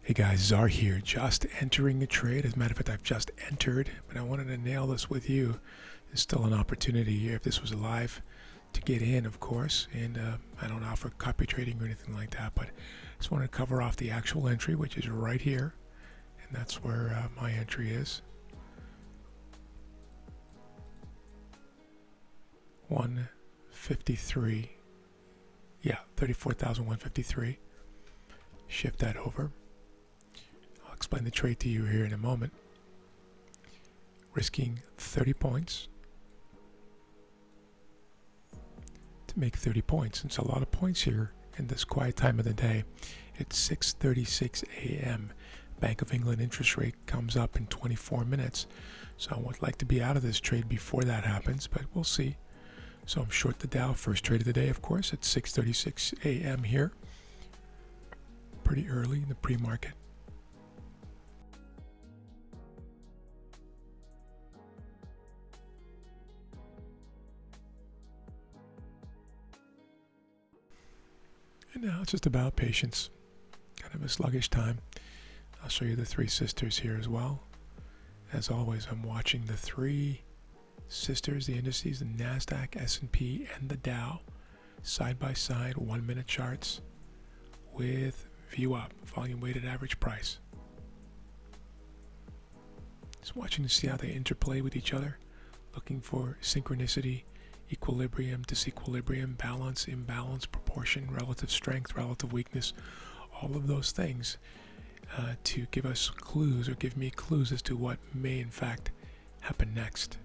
Hey guys, Czar here, just entering a trade. As a matter of fact, I've just entered, but I wanted to nail this with you. There's still an opportunity here if this was live to get in, of course, and I don't offer copy trading or anything like that, but I just want to cover off the actual entry, which is right here, and that's where my entry is. 153, yeah, 34,153. Shift that over. I'll explain the trade to you here in a moment. Risking 30 points to make 30 points. It's a lot of points here in this quiet time of the day. It's 6:36 a.m. Bank of England interest rate comes up in 24 minutes. So I would like to be out of this trade before that happens, but we'll see. So I'm short the Dow. First trade of the day, of course, at 6:36 a.m. here. Pretty early in the pre-market. And now it's just about patience. Kind of a sluggish time. I'll show you the three sisters here as well. As always, I'm watching the three sisters, the indices, the NASDAQ, S&P, and the Dow, side by side, 1 minute charts with view up, volume weighted average price. Just watching to see how they interplay with each other, looking for synchronicity, equilibrium, disequilibrium, balance, imbalance, proportion, relative strength, relative weakness, all of those things to give us clues, or give me clues as to what may in fact happen next.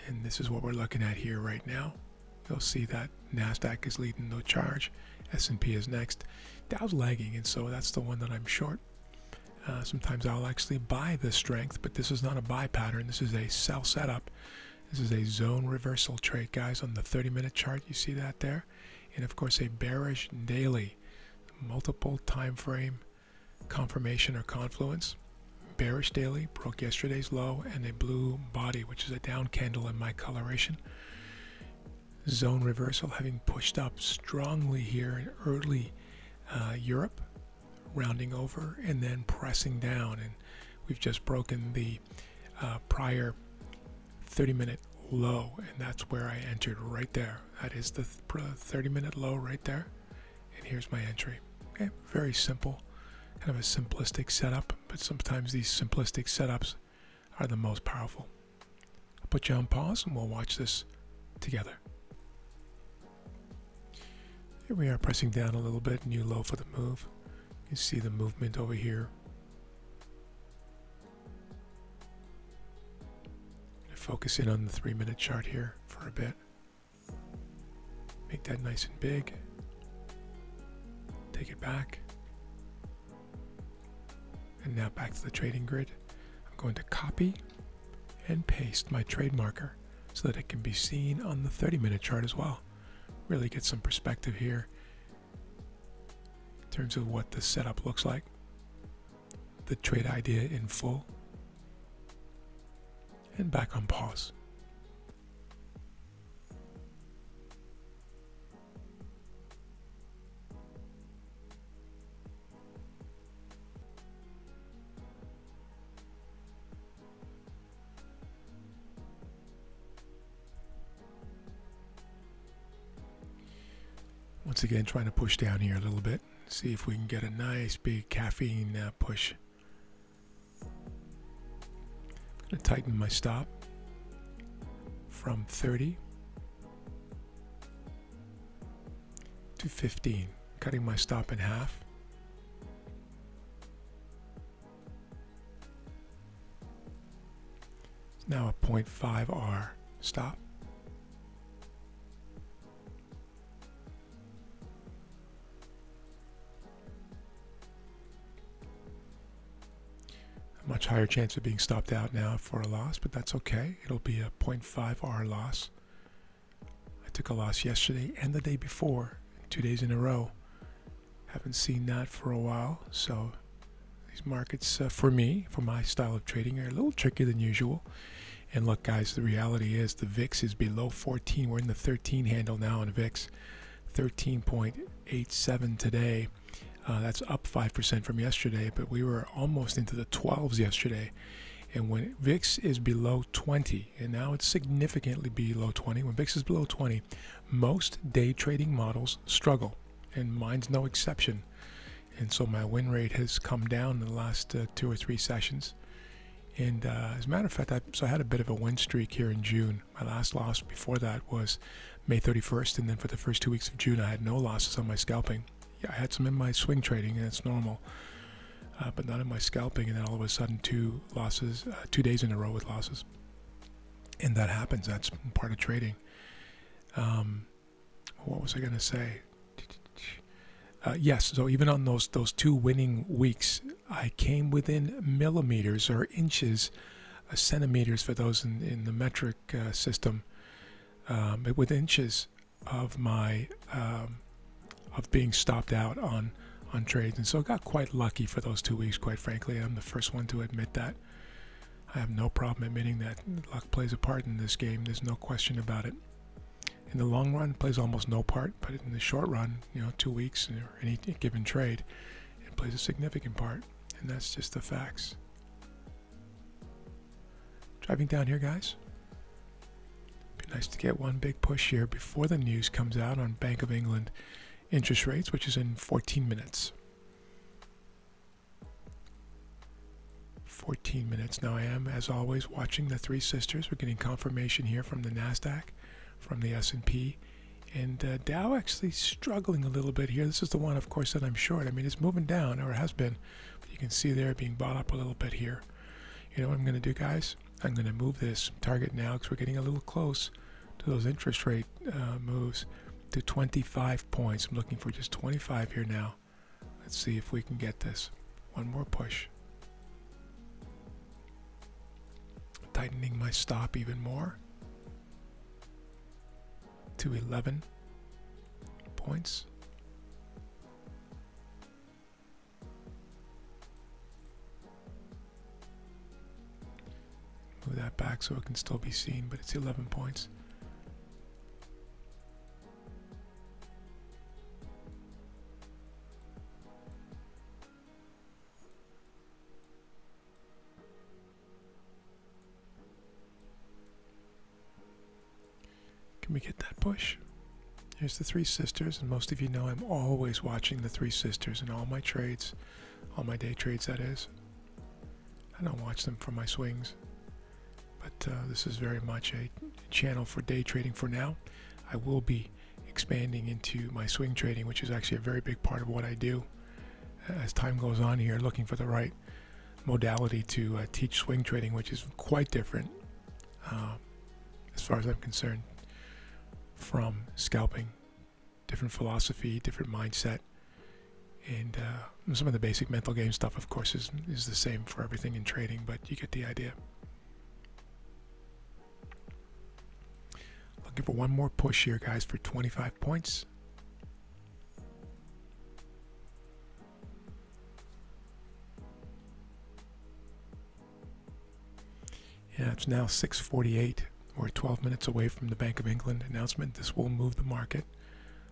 And this is what we're looking at here right now. You'll see that NASDAQ is leading the charge. S&P is next. Dow's lagging, and so that's the one that I'm short. Sometimes I'll actually buy the strength, but this is not a buy pattern. This is a sell setup. This is a zone reversal trade, guys, on the 30-minute chart. You see that there? And, of course, a bearish daily, multiple time frame confirmation or confluence. Bearish daily, broke yesterday's low, and a blue body, which is a down candle in my coloration. Zone reversal having pushed up strongly here in early Europe, rounding over and then pressing down, and we've just broken the prior 30-minute low, and that's where I entered right there. That is the 30-minute low right there, and here's my entry. Okay, very simple, kind of a simplistic setup, but sometimes these simplistic setups are the most powerful. I'll put you on pause and we'll watch this together. Here we are, pressing down a little bit, new low for the move. You can see the movement over here. Focus in on the 3-minute chart here for a bit. Make that nice and big. Take it back. And now back to the trading grid. I'm going to copy and paste my trade marker so that it can be seen on the 30-minute chart as well. Really get some perspective here in terms of what the setup looks like. The trade idea in full. And back on pause. Once again, trying to push down here a little bit. See if we can get a nice big caffeine push. I'm going to tighten my stop from 30 to 15, cutting my stop in half. It's now a 0.5 R stop. Much higher chance of being stopped out now for a loss, but that's okay. It'll be a 0.5 R loss. I took a loss yesterday and the day before, 2 days in a row. Haven't seen that for a while, so these markets, for me, for my style of trading, are a little trickier than usual. And look, guys, the reality is the VIX is below 14. We're in the 13 handle now on VIX, 13.87 today. That's up 5% from yesterday, but we were almost into the 12s yesterday. And when VIX is below 20, and now it's significantly below 20, when VIX is below 20, most day trading models struggle, and mine's no exception. And so my win rate has come down in the last 2 or 3 sessions. And as a matter of fact, I had a bit of a win streak here in June. My last loss before that was May 31st, and then for the first 2 weeks of June, I had no losses on my scalping. Yeah, I had some in my swing trading, and it's normal, but not in my scalping. And then all of a sudden, 2 days in a row with losses. And that happens. That's part of trading. What was I going to say? Yes, so even on those 2 winning weeks, I came within millimeters or inches, centimeters for those in the metric system, but with inches of my of being stopped out on trades. And so I got quite lucky for those 2 weeks, quite frankly. I'm the first one to admit that. I have no problem admitting that luck plays a part in this game. There's no question about it. In the long run, it plays almost no part, but in the short run, 2 weeks or any given trade, it plays a significant part, and that's just the facts. Driving down here, guys. Be nice to get one big push here before the news comes out on Bank of England interest rates, which is in 14 minutes. 14 minutes. Now I am, as always, watching the Three Sisters. We're getting confirmation here from the NASDAQ, from the S&P, and Dow actually struggling a little bit here. This is the one, of course, that I'm short. I mean, it's moving down, or it has been, but you can see there being bought up a little bit here. You know what I'm going to do, guys? I'm going to move this target now because we're getting a little close to those interest rate moves to 25 points. I'm looking for just 25 here now. Let's see if we can get this. One more push. Tightening my stop even more to 11 points. Move that back so it can still be seen, but it's 11 points. Can we get that push? Here's the Three Sisters, and most of you know I'm always watching the Three Sisters in all my trades, all my day trades, that is. I don't watch them for my swings, but this is very much a channel for day trading for now. I will be expanding into my swing trading, which is actually a very big part of what I do. As time goes on here, looking for the right modality to teach swing trading, which is quite different, as far as I'm concerned, from scalping. Different philosophy, different mindset, and some of the basic mental game stuff, of course, is the same for everything in trading, but you get the idea. Looking for one more push here, guys, for 25 points. Yeah, it's now 6:48. We're 12 minutes away from the Bank of England announcement. This will move the market.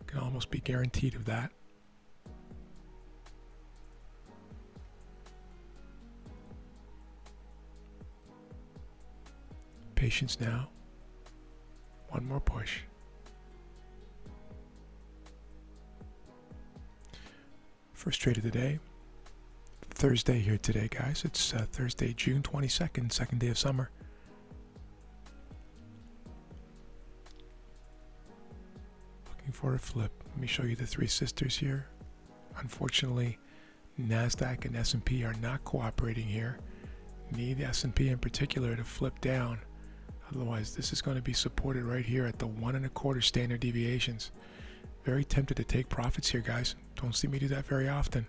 Can almost be guaranteed of that. Patience now. One more push. First trade of the day. Thursday here today, guys. It's Thursday, June 22nd, second day of summer. For a flip. Let me show you the Three Sisters here. Unfortunately, NASDAQ and S&P are not cooperating here. Need the S&P in particular to flip down. Otherwise, this is going to be supported right here at the 1 1/4 standard deviations. Very tempted to take profits here, guys. Don't see me do that very often,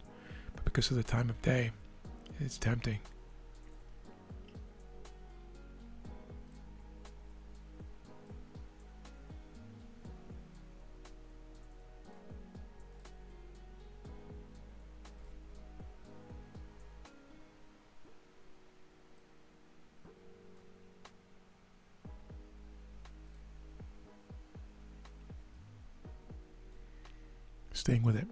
but because of the time of day, it's tempting. staying with it.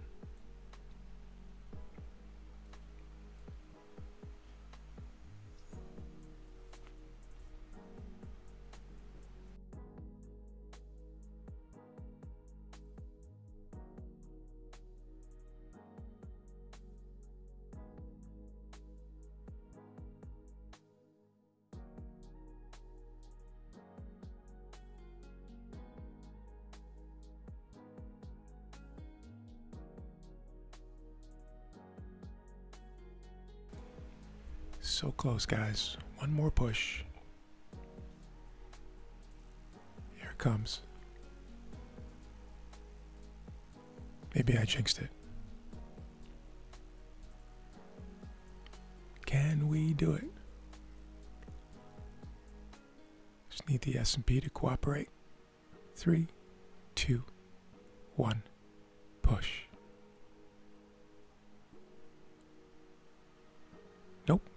So close, guys. One more push. Here it comes. Maybe I jinxed it. Can we do it? Just need the S&P to cooperate. 3, 2, 1, push. Nope.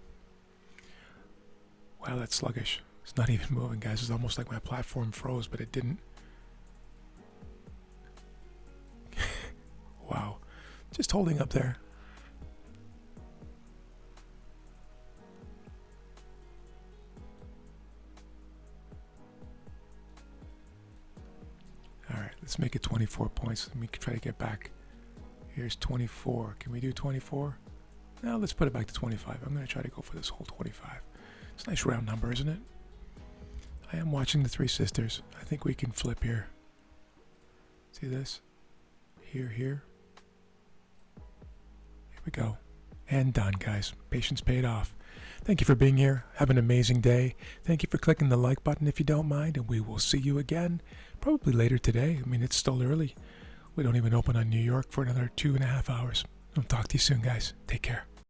Wow, that's sluggish. It's not even moving, guys. It's almost like my platform froze, but it didn't. Wow. Just holding up there. All right, let's make it 24 points. Let me try to get back. Here's 24. Can we do 24? Now let's put it back to 25. I'm going to try to go for this whole 25. It's a nice round number, isn't it? I am watching the Three Sisters. I think we can flip here. See this? Here. Here we go. And done, guys. Patience paid off. Thank you for being here. Have an amazing day. Thank you for clicking the like button if you don't mind, and we will see you again probably later today. I mean, it's still early. We don't even open on New York for another 2.5 hours. I'll talk to you soon, guys. Take care.